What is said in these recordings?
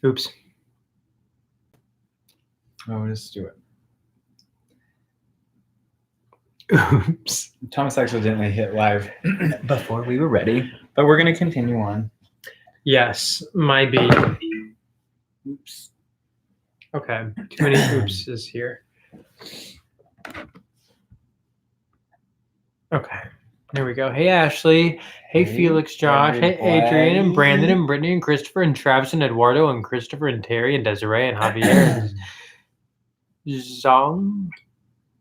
Oops. Oh, let's do it. Oops. Thomas accidentally hit live before we were ready, but we're going to continue on. Yes, might be. Oops. Okay, too many oopses here. Okay, there we go. Hey, Ashley. Hey, Felix, Josh. Hey, Adrian, and Brandon, and Brittany, and Christopher, and Travis, and Eduardo, and Christopher, and Terry, and Desiree, and Javier, and Zong,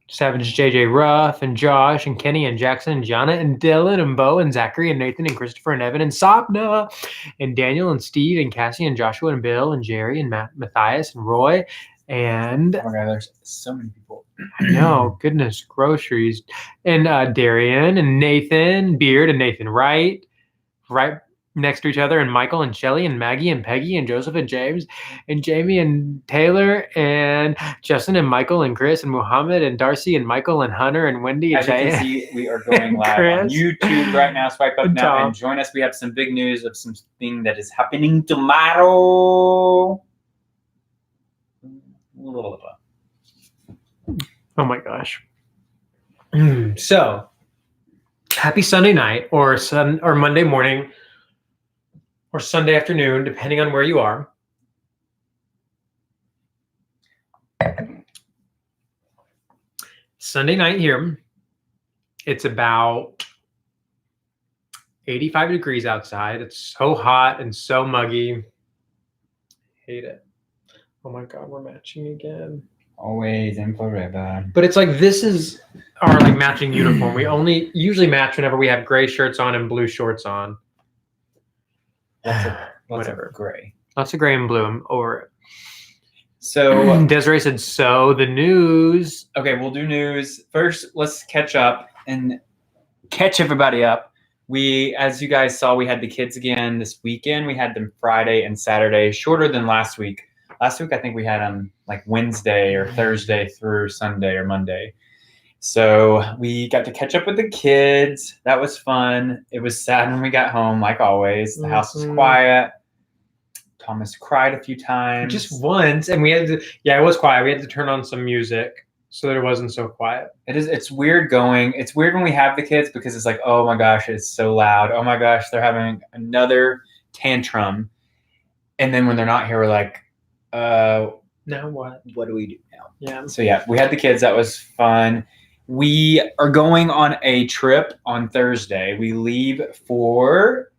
Savage, JJ Ruff, and Josh, and Kenny, and Jackson, and Jana, and Dylan, and Bo, and Zachary, and Nathan, and Christopher, and Evan, and Sapna, and Daniel, and Steve, and Cassie, and Joshua, and Bill, and Jerry, and Matthias, and Roy, and... Oh my God, there's so many people. I know, goodness, groceries. And Darian, and Nathan Beard, and Nathan Wright, right next to each other, and Michael, and Shelly, and Maggie, and Peggy, and Joseph, and James, and Jamie, and Taylor, and Justin, and Michael, and Chris, and Muhammad, and Darcy, and Michael, and Hunter, and Wendy, and As you can see, we are going live on YouTube right now. Swipe up now and join us. We have some big news of something that is happening tomorrow. Oh my gosh. So, happy Sunday night, or Monday morning, or Sunday afternoon, depending on where you are. Sunday night here. It's about 85 degrees outside. It's so hot and so muggy. Hate it. Oh my God, we're matching again. Always and forever. But it's like, this is our like matching uniform. We only usually match whenever we have gray shirts on and blue shorts on. Lots of gray. Lots of gray and blue. I'm over it. So Desiree said, so the news. Okay, we'll do news. First, let's catch up and catch everybody up. We, as you guys saw, we had the kids again this weekend. We had them Friday and Saturday, shorter than last week. Last week, I think we had them like Wednesday or Thursday through Sunday or Monday. So we got to catch up with the kids. That was fun. It was sad when we got home, like always. The house was quiet. Thomas cried a few times. Just once. And we had to, yeah, it was quiet. We had to turn on some music so that it wasn't so quiet. It's weird going. It's weird when we have the kids because it's like, oh my gosh, it's so loud. Oh my gosh, they're having another tantrum. And then when they're not here, we're like, now what? What do we do now? Yeah. So yeah, we had the kids. That was fun. We are going on a trip on Thursday. We leave for.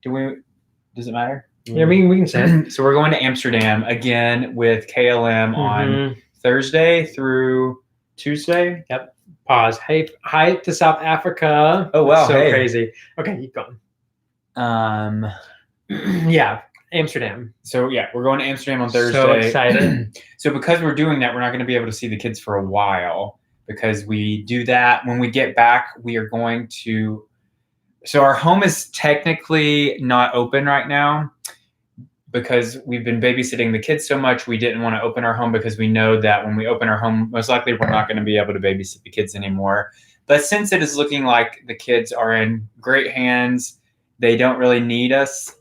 Does it matter? Yeah, I mean, we can say it. So we're going to Amsterdam again with KLM on Thursday through Tuesday. Yep. Pause. Hey, hi to South Africa. Oh wow, so crazy. Okay, keep going. Yeah. Amsterdam. So yeah, we're going to Amsterdam on Thursday. So excited. So because we're doing that, we're not going to be able to see the kids for a while because we do that. When we get back, we are going to. So our home is technically not open right now because we've been babysitting the kids so much. We didn't want to open our home because we know that when we open our home, most likely we're not going to be able to babysit the kids anymore. But since it is looking like the kids are in great hands, they don't really need us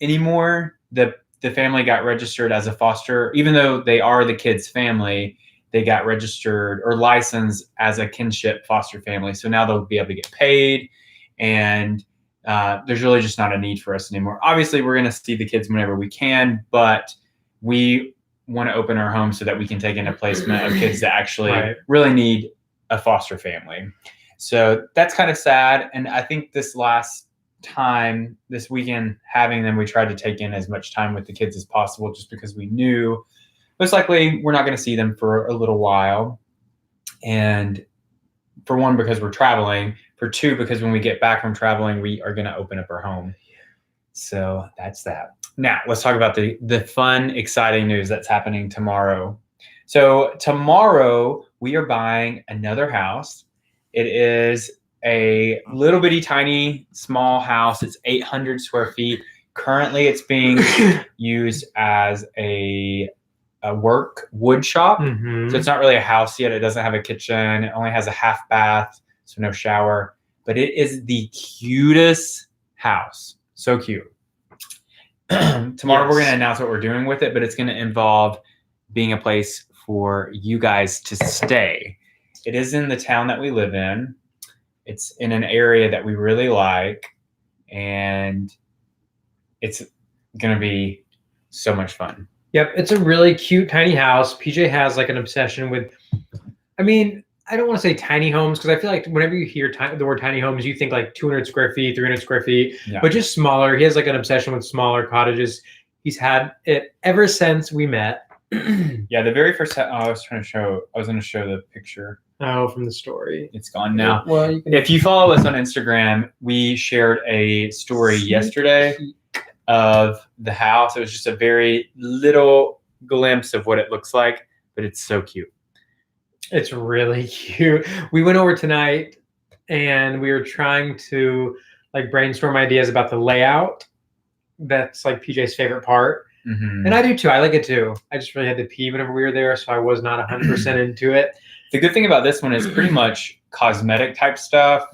anymore. The family got registered as a foster, even though they are the kids' family, they got registered or licensed as a kinship foster family. So now they'll be able to get paid, and there's really just not a need for us anymore. Obviously, we're going to see the kids whenever we can, but we want to open our home so that we can take in a placement of kids that actually really need a foster family. So that's kind of sad. And I think this weekend having them, we tried to take in as much time with the kids as possible just because we knew most likely we're not going to see them for a little while. And for one, because we're traveling. For two, because when we get back from traveling, we are going to open up our home. So that's that. Now let's talk about the fun, exciting news that's happening tomorrow. So tomorrow we are buying another house. It is a little bitty tiny small house. It's 800 square feet. Currently it's being used as a work wood shop. So it's not really a house yet. It doesn't have a kitchen. It only has a half bath, so no shower. But it is the cutest house. So cute. Tomorrow we're going to announce what we're doing with it, but it's going to involve being a place for you guys to stay. It is in the town that we live in. It's in an area that we really like, and it's going to be so much fun. Yep, it's a really cute tiny house. PJ has like an obsession with, I mean, I don't want to say tiny homes because I feel like whenever you hear the word tiny homes, you think like 200 square feet, 300 square feet, but just smaller. He has like an obsession with smaller cottages. He's had it ever since we met. Yeah, the very first time I was going to show the picture. Oh, from the story. It's gone now. Well, if you follow us on Instagram, we shared a story yesterday of the house. It was just a very little glimpse of what it looks like, but it's so cute. It's really cute. We went over tonight and we were trying to like brainstorm ideas about the layout. That's like PJ's favorite part. And I do too. I like it too. I just really had to pee whenever we were there, so I was not 100% into it. The good thing about this one is pretty much cosmetic type stuff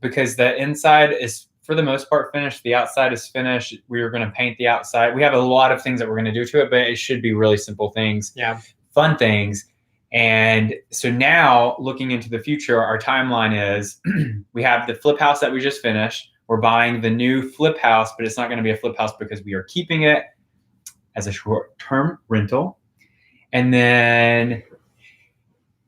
because the inside is for the most part finished. The outside is finished. We were going to paint the outside. We have a lot of things that we're going to do to it, but it should be really simple things, fun things. And so now looking into the future, our timeline is we have the flip house that we just finished. We're buying the new flip house, but it's not going to be a flip house because we are keeping it as a short-term rental. And then,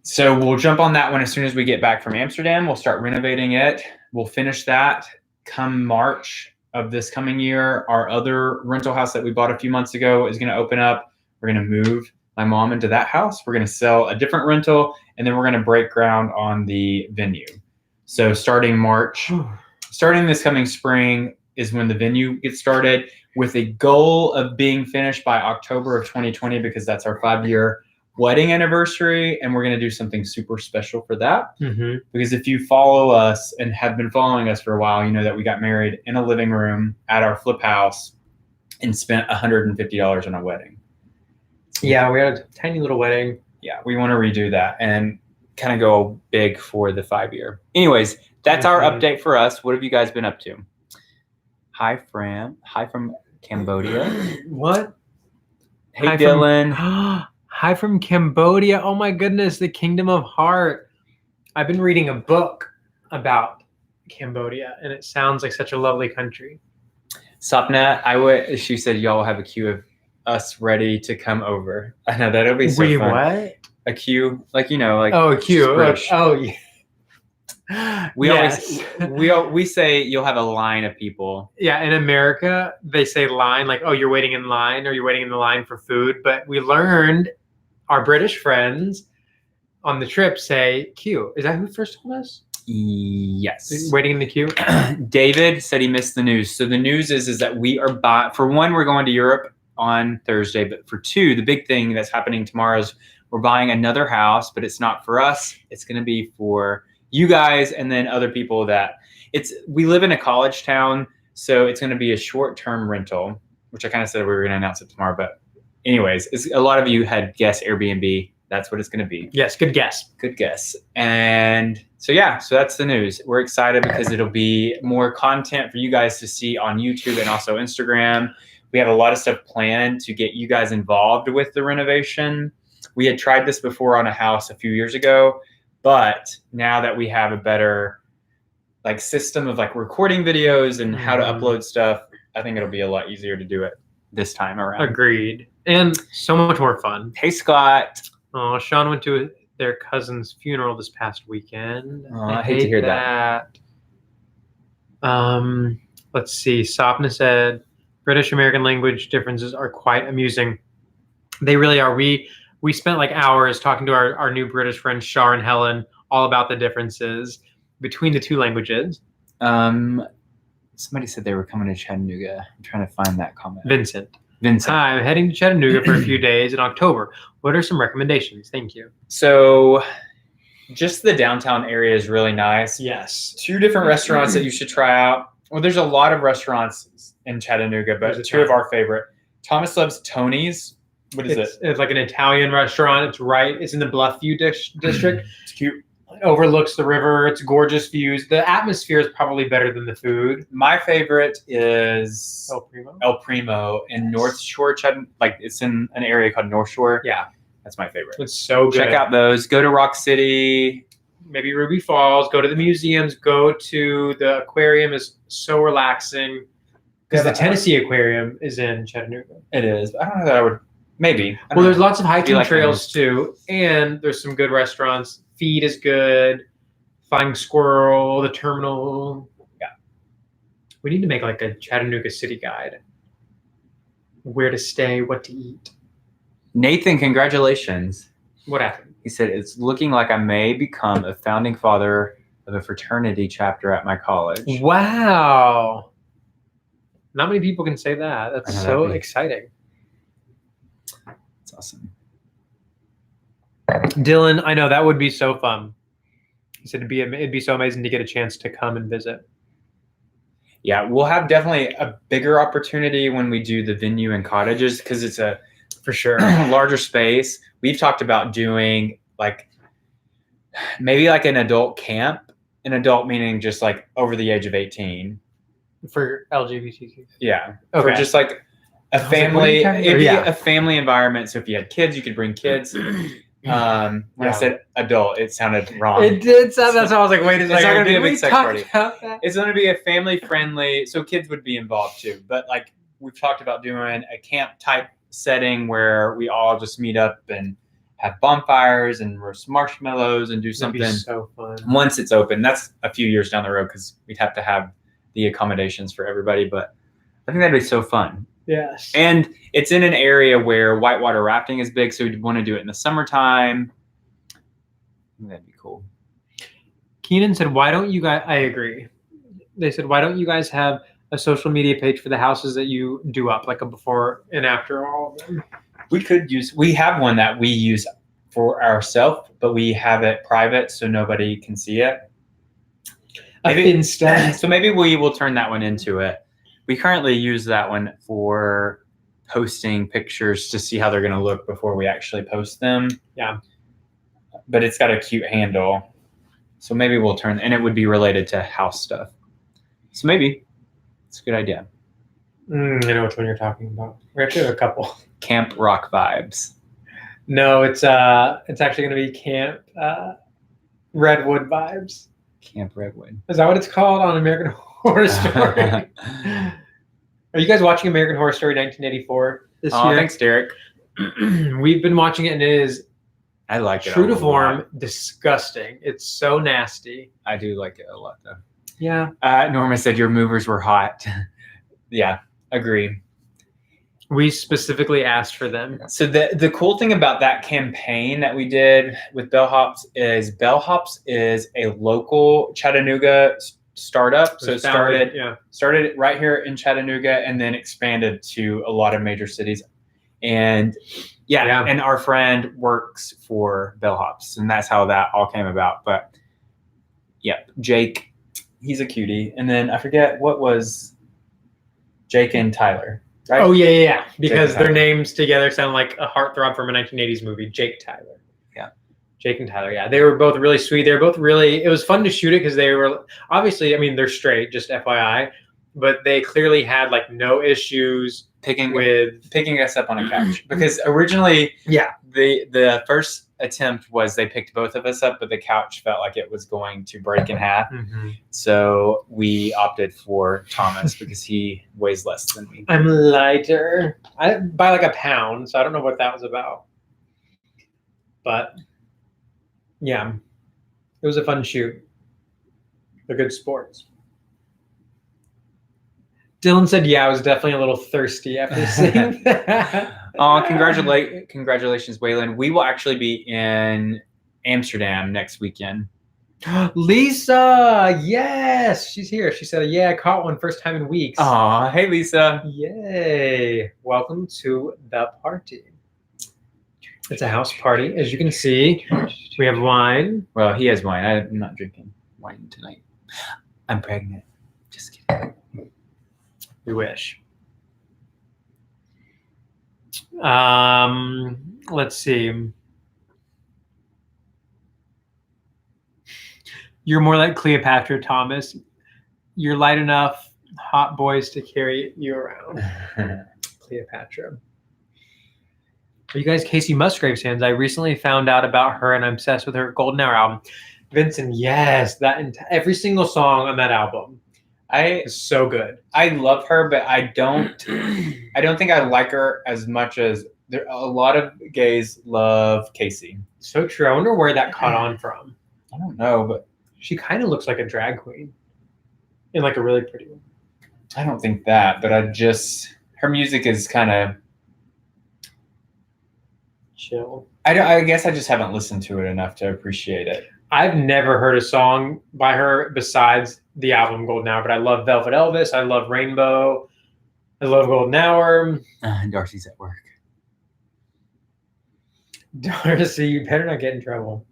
so we'll jump on that one as soon as we get back from Amsterdam. We'll start renovating it. We'll finish that come March of this coming year. Our other rental house that we bought a few months ago is going to open up. We're going to move my mom into that house. We're going to sell a different rental, and then we're going to break ground on the venue. So starting this coming spring is when the venue gets started, with a goal of being finished by October of 2020 because that's our 5-year wedding anniversary, and we're going to do something super special for that. Because if you follow us and have been following us for a while, you know that we got married in a living room at our flip house and spent $150 on a wedding. Yeah, we had a tiny little wedding. Yeah, we want to redo that and kind of go big for the 5-year. Anyways, that's our update for us. What have you guys been up to? Hi from Cambodia. What? Hey, Dylan. Hi from Cambodia. Oh my goodness, the Kingdom of Heart. I've been reading a book about Cambodia, and it sounds like such a lovely country. Sapna, she said y'all have a queue of us ready to come over. I know that'll be so fun. What? A queue, like like a queue. Yeah. We say you'll have a line of people. Yeah, in America they say line, like, oh, you're waiting in line or you're waiting in the line for food. But we learned our British friends on the trip say queue. Is that who first told us? Yes. Waiting in the queue. David said he missed the news. So the news is that we are for one, we're going to Europe on Thursday, but for two, the big thing that's happening tomorrow is we're buying another house, but it's not for us. It's going to be for you guys and then other people we live in a college town, so it's going to be a short-term rental, which I kind of said we were going to announce it tomorrow. But anyways, a lot of you had guessed Airbnb. That's what it's going to be. Yes, good guess. Good guess. And so that's the news. We're excited because it'll be more content for you guys to see on YouTube and also Instagram. We have a lot of stuff planned to get you guys involved with the renovation. We had tried this before on a house a few years ago, but now that we have a better system of recording videos and how to upload stuff, I think it'll be a lot easier to do it this time around. Agreed. And so much more fun. Hey, Scott. Oh, Sean went to their cousin's funeral this past weekend. Oh, I hate to hear that. Let's see. Sapna said, British American language differences are quite amusing. They really are. We spent hours talking to our new British friends, Shar and Helen, all about the differences between the two languages. Somebody said they were coming to Chattanooga. I'm trying to find that comment. Vincent. Hi, I'm heading to Chattanooga for a few days in October. What are some recommendations? Thank you. So just the downtown area is really nice. Yes. 2 different restaurants that you should try out. Well, there's a lot of restaurants in Chattanooga, but 2 of our favorite. Thomas loves Tony's. What is it? It's like an Italian restaurant. It's in the Bluffview district. It's cute. overlooks the river. It's gorgeous views. The atmosphere is probably better than the food. My favorite is El Primo. El Primo in North Shore, Chattanooga. Like it's in an area called North Shore. Yeah, that's my favorite. it's so good. Check out those. Go to Rock City. Maybe Ruby Falls. Go to the museums. Go to the aquarium. Is so relaxing. Because the Tennessee Aquarium is in Chattanooga. It is. I don't know that I would. Maybe. Well, there's lots of hiking like trails too, and there's some good restaurants. Feed is good. Flying Squirrel, the terminal. Yeah. We need to make like a Chattanooga city guide. Where to stay, what to eat. Nathan, congratulations. What happened? He said, it's looking like I may become a founding father of a fraternity chapter at my college. Wow. Not many people can say that. That's so exciting. That's awesome. Dylan, I know that would be so fun. He said it'd be so amazing to get a chance to come and visit. Yeah, we'll have definitely a bigger opportunity when we do the venue and cottages because it's a for sure larger space. We've talked about doing like maybe like an adult camp, an adult meaning just like over the age of 18 for LGBTQ. Yeah, okay. For just like a family, it'd be a family environment. So if you had kids, you could bring kids. When I said adult, it sounded wrong. It did sound. That's why I was like, wait a second. It's not going to be a big sex party. It's going to be a family friendly, so kids would be involved too. But like we've talked about doing a camp type setting where we all just meet up and have bonfires and roast marshmallows and do something. That'd be so fun. Once it's open, that's a few years down the road because we'd have to have the accommodations for everybody. But I think that'd be so fun. Yes. And it's in an area where whitewater rafting is big, so we'd want to do it in the summertime. I think that'd be cool. Keenan said, why don't you guys, I agree. They said, why don't you guys have a social media page for the houses that you do up, like a before and after all of them? We have one that we use for ourselves, but we have it private so nobody can see it. Maybe instead. So maybe we will turn that one into it. We currently use that one for posting pictures to see how they're going to look before we actually post them. Yeah. But it's got a cute handle. So maybe we'll turn, and it would be related to house stuff. So maybe it's a good idea. I know which one you're talking about. We actually have a couple. Camp Rock Vibes. No, it's actually going to be Camp Redwood Vibes. Camp Redwood. Is that what it's called on American Horror Story? Are you guys watching American Horror Story 1984 this year? Oh, thanks, Derek. We've been watching it, and it is I like it true to form, disgusting. It's so nasty. I do like it a lot, though. Yeah. Norma said your movers were hot. Yeah, agree. We specifically asked for them. So the cool thing about that campaign that we did with Bellhops is a local Chattanooga startup. So it started right here in Chattanooga and then expanded to a lot of major cities. And and our friend works for Bellhops, and that's how that all came about. But Jake, he's a cutie. And then I forget what was Jake and Tyler. Right? Oh, yeah. Because their names together sound like a heartthrob from a 1980s movie, Jake Tyler. Yeah. Jake and Tyler, yeah. They were both really sweet. They were both it was fun to shoot it because they were, obviously, I mean, they're straight, just FYI, but they clearly had like no issues picking us up on a couch. Because originally, the first attempt was they picked both of us up, but the couch felt like it was going to break in half. Mm-hmm. So we opted for Thomas because he weighs less than me. I'm lighter. By like a pound, so I don't know what that was about. But yeah, it was a fun shoot. They're good sports. Dylan said, I was definitely a little thirsty after seeing that. Congratulations, Waylon. We will actually be in Amsterdam next weekend. Lisa, yes, she's here. She said, I caught one first time in weeks. Aw, hey, Lisa. Yay. Welcome to the party. It's a house party. As you can see, we have wine. Well, he has wine. I'm not drinking wine tonight. I'm pregnant. Just kidding. We wish. Let's see. You're more like Cleopatra, Thomas. You're light enough, hot boys to carry you around. Cleopatra. Are you guys Kacey Musgraves fans? I recently found out about her and I'm obsessed with her Golden Hour album. Vincent, yes, every single song on that album is so good. I love her, but I don't think I like her as much as a lot of gays love Kacey. So true. I wonder where that caught on from. I don't know, but she kind of looks like a drag queen in like a really pretty one. I don't think that, but her music is kind of chill. I guess I just haven't listened to it enough to appreciate it. I've never heard a song by her besides the album Golden Hour, but I love Velvet Elvis. I love Rainbow. I love Golden Hour. Darcy's at work. Darcy, you better not get in trouble.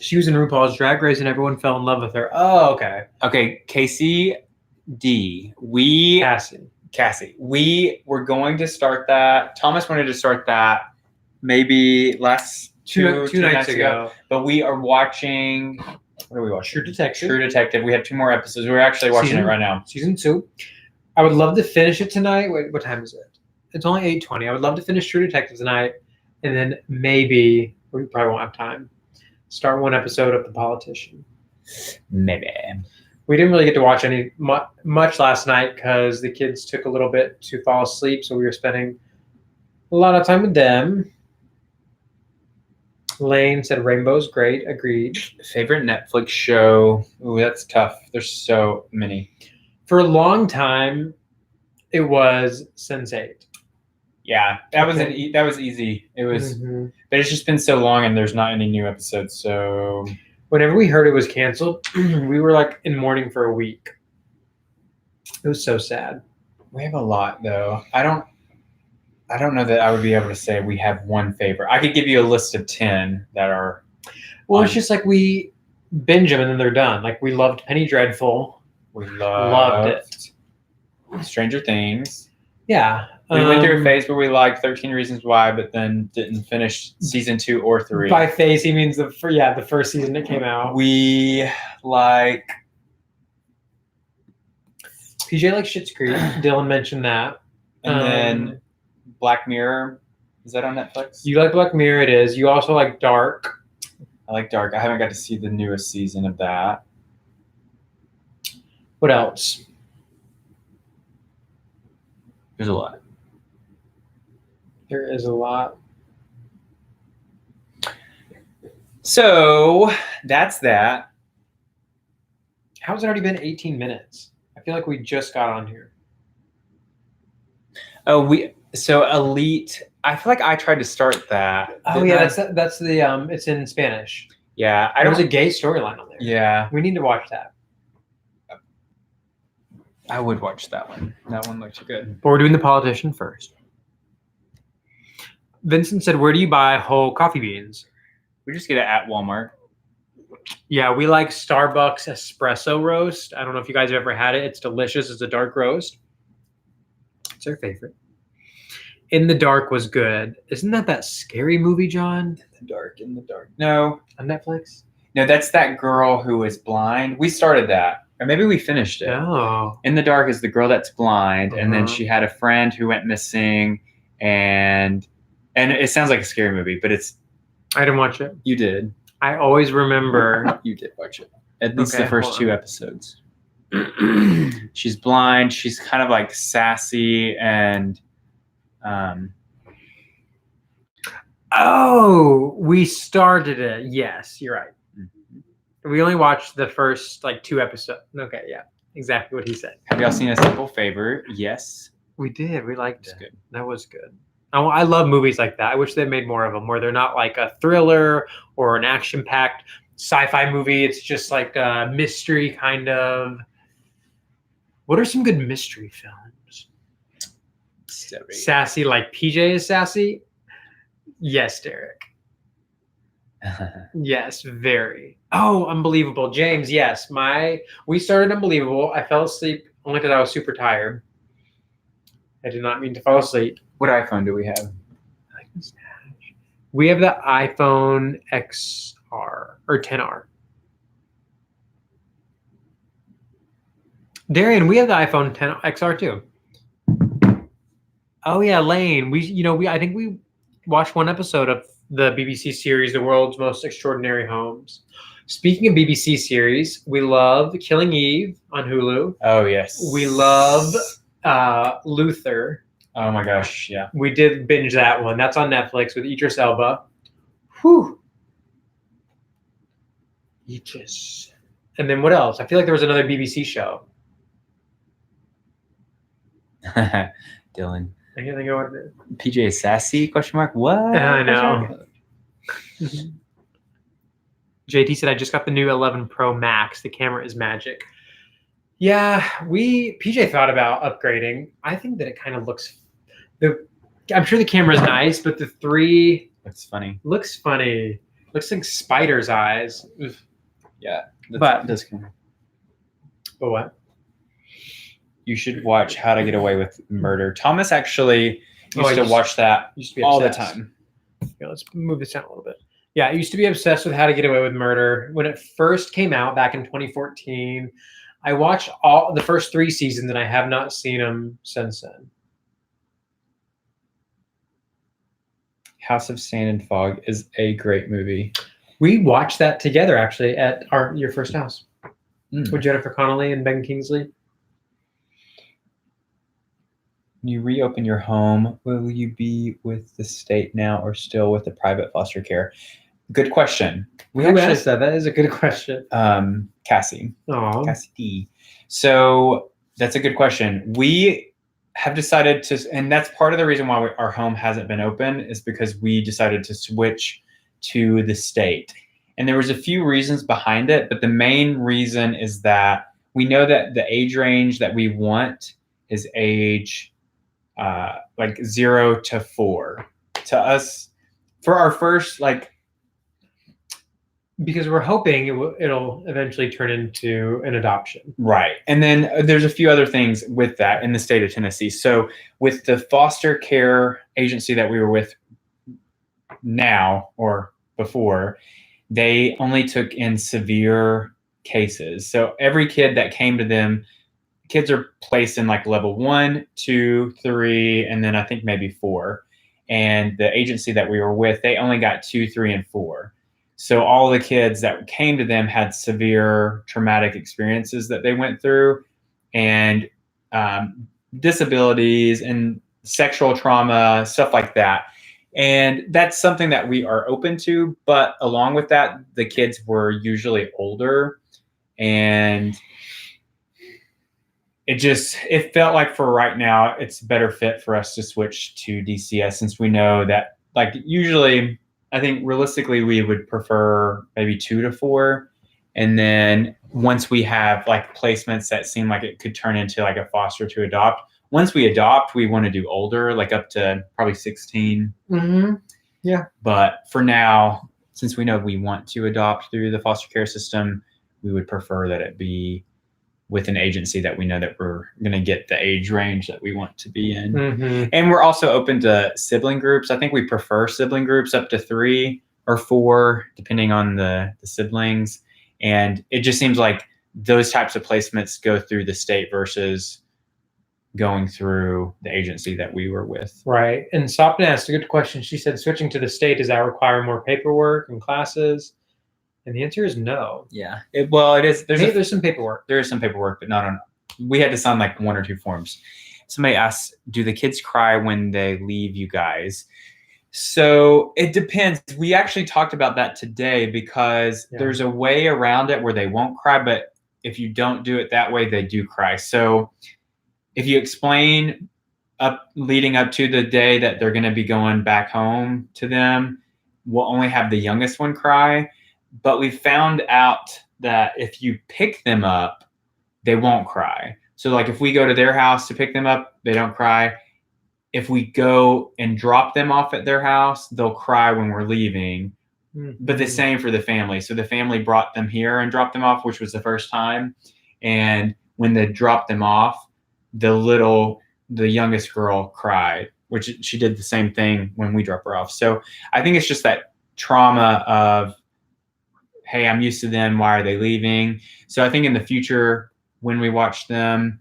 She was in RuPaul's Drag Race and everyone fell in love with her. Oh, okay. Okay, Cassie D. Cassie. We were going to start that. Thomas wanted to start that maybe last two nights ago. But we are watching. What are we watching? True Detective. We have 2 more episodes. We're actually watching it right now. Season 2. I would love to finish it tonight. Wait, what time is it? It's only 8:20. I would love to finish True Detective tonight, and then maybe we probably won't have time. Start one episode of The Politician. Maybe. We didn't really get to watch much last night because the kids took a little bit to fall asleep, so we were spending a lot of time with them. Lane said Rainbow's great. Agreed. Favorite Netflix show? Ooh, that's tough. There's so many. For a long time, it was Sense8. Yeah, that was easy. It was, but it's just been so long, and there's not any new episodes. So whenever we heard it was canceled, we were like in mourning for a week. It was so sad. We have a lot, though. I don't know that I would be able to say we have one favorite. I could give you a list of 10 that are. Well, it's just like we binge them and then they're done. Like we loved Penny Dreadful. We loved it. Stranger Things. Yeah. We went through a phase where we liked 13 Reasons Why, but then didn't finish season 2 or 3. By phase, he means the first season that came out. We like. PJ likes Schitt's Creek. Dylan mentioned that. And then Black Mirror. Is that on Netflix? You like Black Mirror, it is. You also like Dark. I like Dark. I haven't got to see the newest season of that. What else? There's a lot. There is a lot. So that's that. How's it already been 18 minutes? I feel like we just got on here. So Elite. I feel like I tried to start that. Oh yeah, that's the it's in Spanish. Yeah, There's a gay storyline on there. Yeah, we need to watch that. I would watch that one. That one looked good. But we're doing The Politician first. Vincent said, "Where do you buy whole coffee beans?" We just get it at Walmart. Yeah, we like Starbucks espresso roast. I don't know if you guys have ever had it. It's delicious. It's a dark roast. It's our favorite. In the Dark was good. Isn't that scary movie, John? In the Dark. No. On Netflix? No, that's that girl who is blind. We started that. Or maybe we finished it. Oh. In the Dark is the girl that's blind, and then she had a friend who went missing, and it sounds like a scary movie, but it's... I didn't watch it. You did. I always remember... You did watch it. At least the first 2 episodes. She's blind. She's kind of like sassy and... Oh, we started it. Yes, you're right. Mm-hmm. We only watched the first 2 episodes. Okay, yeah, exactly what he said. Have y'all seen A Simple Favor? Yes, we did. We liked it. Good. That was good. I love movies like that. I wish they made more of them, where they're not like a thriller or an action-packed sci-fi movie. It's just like a mystery kind of. What are some good mystery films? Sassy, like PJ is sassy? Yes, Derek. Yes, very. Oh, Unbelievable. James, yes. We started Unbelievable. I fell asleep only because I was super tired. I did not mean to fall asleep. What iPhone do we have? We have the iPhone XR. or 10R. Darian, we have the iPhone 10 XR too. Oh yeah, Lane. I think we watched one episode of the BBC series, The World's Most Extraordinary Homes. Speaking of BBC series, we love Killing Eve on Hulu. Oh yes. We love Luther. Oh my gosh, yeah. We did binge that one. That's on Netflix with Idris Elba. Whew. Idris. And then what else? I feel like there was another BBC show. Dylan. I can't think of what it is. PJ Sassy? Question mark? What? I know. JT said, I just got the new 11 Pro Max. The camera is magic. Yeah, PJ thought about upgrading. I think that it kind of looks, I'm sure the camera is nice, but the 3 looks funny. Looks like spider's eyes. Oof. Yeah. But what? You should watch How to Get Away with Murder. Thomas actually used to watch that all the time. Yeah, let's move this down a little bit. Yeah, I used to be obsessed with How to Get Away with Murder. When it first came out back in 2014, I watched all the first 3 seasons and I have not seen them since then. House of Sand and Fog is a great movie. We watched that together actually at your first house with Jennifer Connelly and Ben Kingsley. When you reopen your home, will you be with the state now or still with the private foster care? Good question. Who asked that? That is a good question. Cassie. Aww. Cassie D. So that's a good question. We have decided to, and that's part of the reason why our home hasn't been open is because we decided to switch to the state. And there was a few reasons behind it, but the main reason is that we know that the age range that we want is age like 0 to 4. To us, for our first because we're hoping it'll eventually turn into an adoption. Right. And then there's a few other things with that in the state of Tennessee. So with the foster care agency that we were with now or before, they only took in severe cases. So every kid that came to them, kids are placed in level 1, 2, 3, and then I think maybe 4. And the agency that we were with, they only got 2, 3, and 4. So all the kids that came to them had severe traumatic experiences that they went through, and disabilities and sexual trauma, stuff like that. And that's something that we are open to. But along with that, the kids were usually older, and it felt like for right now, it's a better fit for us to switch to DCS, since we know that usually, I think realistically we would prefer maybe 2 to 4. And then once we have placements that seem like it could turn into a foster to adopt, once we adopt, we want to do older, up to probably 16. Mm-hmm. Yeah. But for now, since we know we want to adopt through the foster care system, we would prefer that it be with an agency that we know that we're going to get the age range that we want to be in. Mm-hmm. And we're also open to sibling groups. I think we prefer sibling groups up to 3 or 4, depending on the siblings. And it just seems like those types of placements go through the state versus going through the agency that we were with. Right. And Sopna asked a good question. She said, switching to the state, does that require more paperwork and classes? And the answer is no. Yeah. It is. There's some paperwork. There is some paperwork, but not on. We had to sign 1 or 2 forms. Somebody asked, do the kids cry when they leave you guys? So it depends. We actually talked about that today because there's a way around it where they won't cry, but if you don't do it that way, they do cry. So if you explain leading up to the day that they're going to be going back home to them, we'll only have the youngest one cry. But we found out that if you pick them up, they won't cry. So if we go to their house to pick them up, they don't cry. If we go and drop them off at their house, they'll cry when we're leaving. Mm-hmm. But the same for the family. So the family brought them here and dropped them off, which was the first time. And when they dropped them off, the youngest girl cried, which she did the same thing when we dropped her off. So I think it's just that trauma of hey, I'm used to them. Why are they leaving? So I think in the future, when we watch them,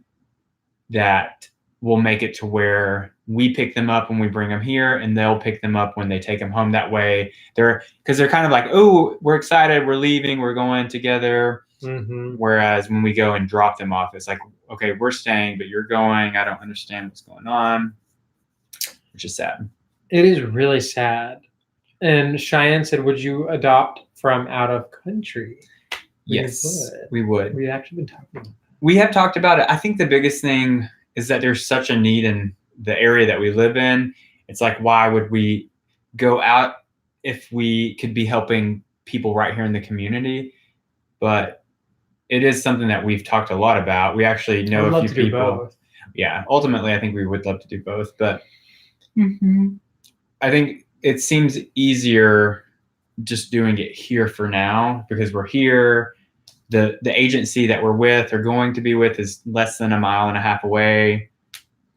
that we'll make it to where we pick them up when we bring them here, and they'll pick them up when they take them home. That way, because they're kind of like, oh, we're excited, we're leaving, we're going together. Mm-hmm. Whereas when we go and drop them off, it's like, okay, we're staying, but you're going. I don't understand what's going on, which is sad. It is really sad. And Cheyenne said, would you adopt from out of country? Yes, we would. We've actually been talking about that. We have talked about it. I think the biggest thing is that there's such a need in the area that we live in. It's like, why would we go out if we could be helping people right here in the community? But it is something that we've talked a lot about. We actually know a few people. Both. Yeah, ultimately, I think we would love to do both. But I think it seems easier just doing it here for now because we're here. The agency that we're with or going to be with is less than 1.5 miles away.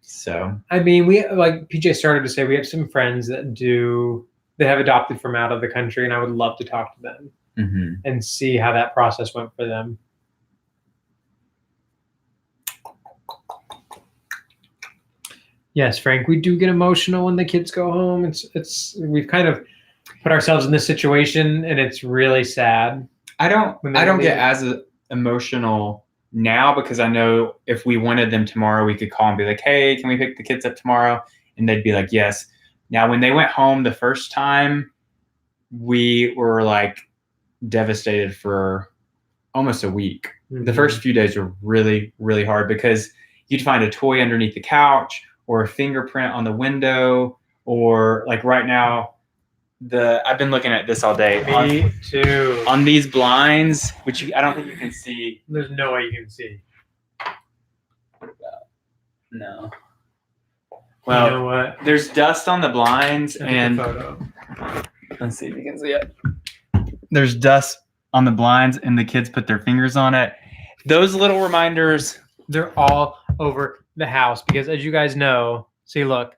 So I mean, we, like PJ started to say, we have some friends that have adopted from out of the country, and I would love to talk to them and see how that process went for them. Yes, Frank, we do get emotional when the kids go home. We've kind of put ourselves in this situation, and it's really sad. I don't get as emotional now because I know if we wanted them tomorrow, we could call and be like, hey, can we pick the kids up tomorrow? And they'd be like, yes. Now, when they went home the first time, we were like devastated for almost a week. The first few days were really, really hard because you'd find a toy underneath the couch or a fingerprint on the window, or like right now, I've been looking at this all day. Me too. On these blinds, which I don't think you can see. There's no way you can see. No. Well, you know what? There's dust on the blinds, and photo. Let's see if you can see it. There's dust on the blinds, and the kids put their fingers on it. Those little reminders, they're all over the house because, as you guys know, see, look.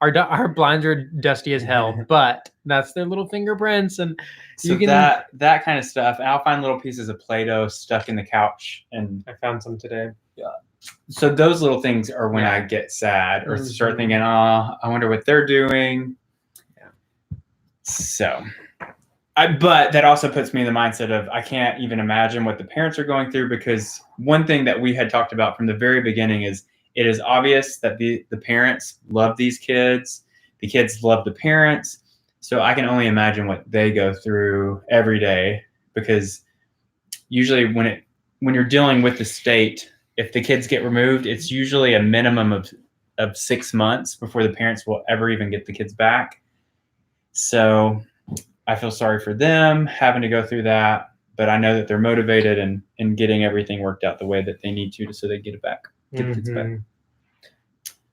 Our blinds are dusty as hell, but that's their little fingerprints, and so you can that kind of stuff. And I'll find little pieces of Play-Doh stuck in the couch, and I found some today. Yeah. So those little things are when I get sad or start thinking, oh, I wonder what they're doing. Yeah. So, but that also puts me in the mindset of I can't even imagine what the parents are going through, because one thing that we had talked about from the very beginning is it is obvious that the parents love these kids. The kids love the parents. So I can only imagine what they go through every day, because usually when you're dealing with the state, if the kids get removed, it's usually a minimum of 6 months before the parents will ever even get the kids back. So I feel sorry for them having to go through that, but I know that they're motivated and getting everything worked out the way that they need to so they get it back. Get the kids back.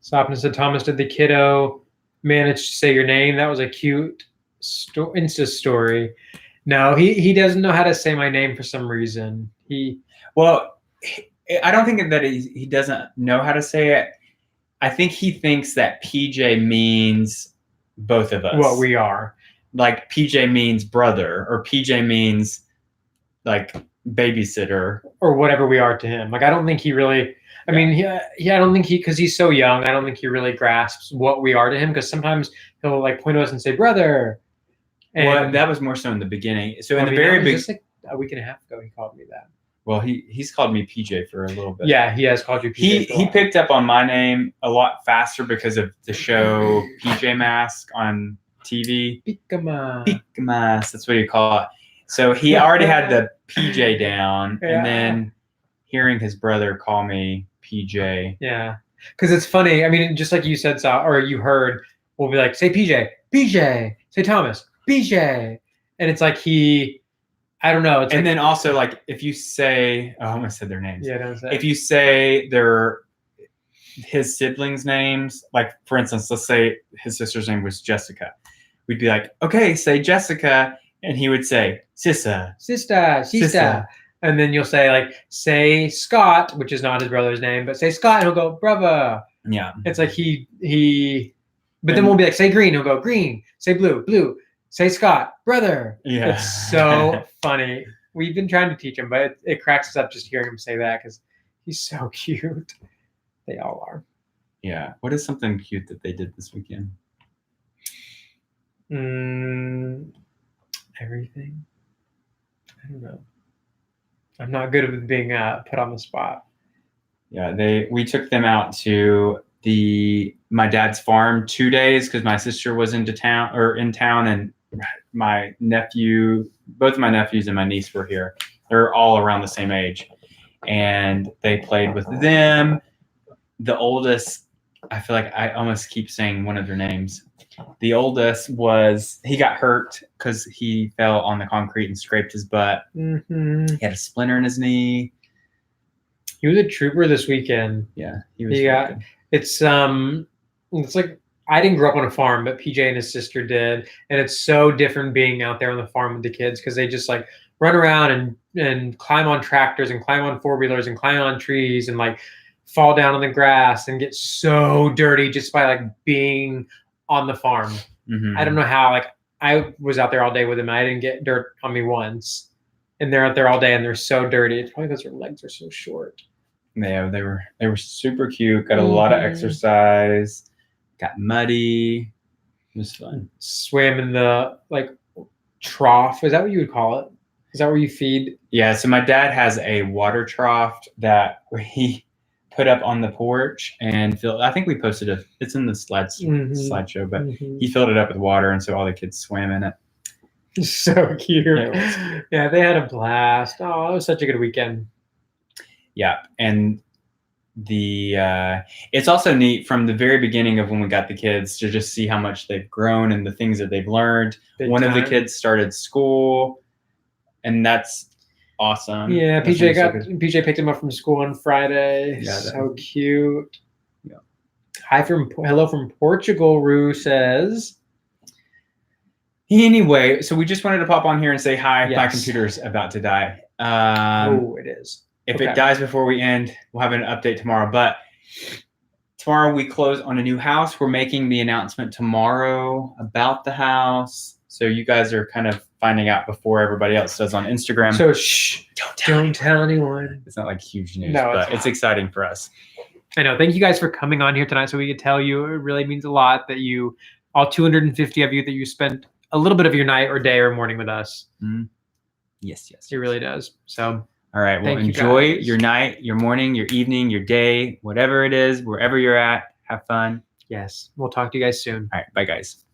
Sopna said, Thomas, did the kiddo manage to say your name? That was a cute Insta story. No, he doesn't know how to say my name for some reason. I don't think that he doesn't know how to say it. I think he thinks that PJ means both of us. What we are. Like PJ means brother, or PJ means like babysitter, or whatever we are to him. Like, I don't think he really, I mean, I don't think because he's so young, I don't think he really grasps what we are to him, because sometimes he'll like point to us and say, brother. And well, that was more so in the beginning. So in the very beginning, just like a week and a half ago, he called me that. Well, he's called me PJ for a little bit. Yeah, he has called you PJ. He picked up on my name a lot faster because of the show PJ Mask on TV. Pikamas, that's what you call it. So he already had the PJ down, and then hearing his brother call me PJ. Yeah, because it's funny. I mean, just like you said, or you heard, we'll be like, say PJ, PJ, say Thomas, PJ, and it's like I don't know. It's and then also like if you say, I almost said their names. Yeah, don't say. If you say his siblings' names, like for instance, let's say his sister's name was Jessica, we'd be like, okay, say Jessica. And he would say, sister. And then you'll say Scott, which is not his brother's name, but say Scott, and he'll go, brother. Yeah. It's like but then we'll be like, say green, he'll go, green. Say blue, blue. Say Scott, brother. Yeah. It's so funny. we've been trying to teach him, but it cracks us up just hearing him say that because he's so cute. They all are. Yeah. What is something cute that they did this weekend? Everything. I don't know. I'm not good at being put on the spot. Yeah, we took them out to my dad's farm 2 days because my sister was in town, and both of my nephews and my niece were here. They're all around the same age, and they played with them. The oldest, I feel like I almost keep saying one of their names. The oldest he got hurt because he fell on the concrete and scraped his butt. Mm-hmm. He had a splinter in his knee. He was a trooper this weekend. Yeah, he was. It's like I didn't grow up on a farm, but PJ and his sister did, and it's so different being out there on the farm with the kids because they just like run around and climb on tractors and climb on 4-wheelers and climb on trees and like fall down on the grass and get so dirty just by like being on the farm. Mm-hmm. I don't know how. Like I was out there all day with them, and I didn't get dirt on me once, and they're out there all day and they're so dirty. It's probably because their legs are so short. Yeah, they were super cute. Got a lot of exercise. Got muddy. It was fun. Swam in the like trough. Is that what you would call it? Is that where you feed? Yeah. So my dad has a water trough that he put up on the porch and I think we posted it. It's in the slideshow, but he filled it up with water, and so all the kids swam in it. So cute. Yeah, they had a blast. Oh, it was such a good weekend. Yeah, and it's also neat from the very beginning of when we got the kids to just see how much they've grown and the things that they've learned. One of the kids started school, and that's awesome. Yeah, PJ picked him up from school on Friday. Yeah, so cute. Yeah. Hello from Portugal. Rue says. Anyway, so we just wanted to pop on here and say hi. Yes. My computer's about to die. It is. If it dies before we end, we'll have an update tomorrow. But tomorrow we close on a new house. We're making the announcement tomorrow about the house. So you guys are kind of finding out before everybody else does on Instagram. So shh, don't tell anyone. It's not like huge news, but it's exciting for us. I know. Thank you guys for coming on here tonight so we could tell you. It really means a lot that all 250 of you, that you spent a little bit of your night or day or morning with us. Mm-hmm. Yes. It really does. So. All right. Well, enjoy your night, your morning, your evening, your day, whatever it is, wherever you're at. Have fun. Yes. We'll talk to you guys soon. All right. Bye, guys.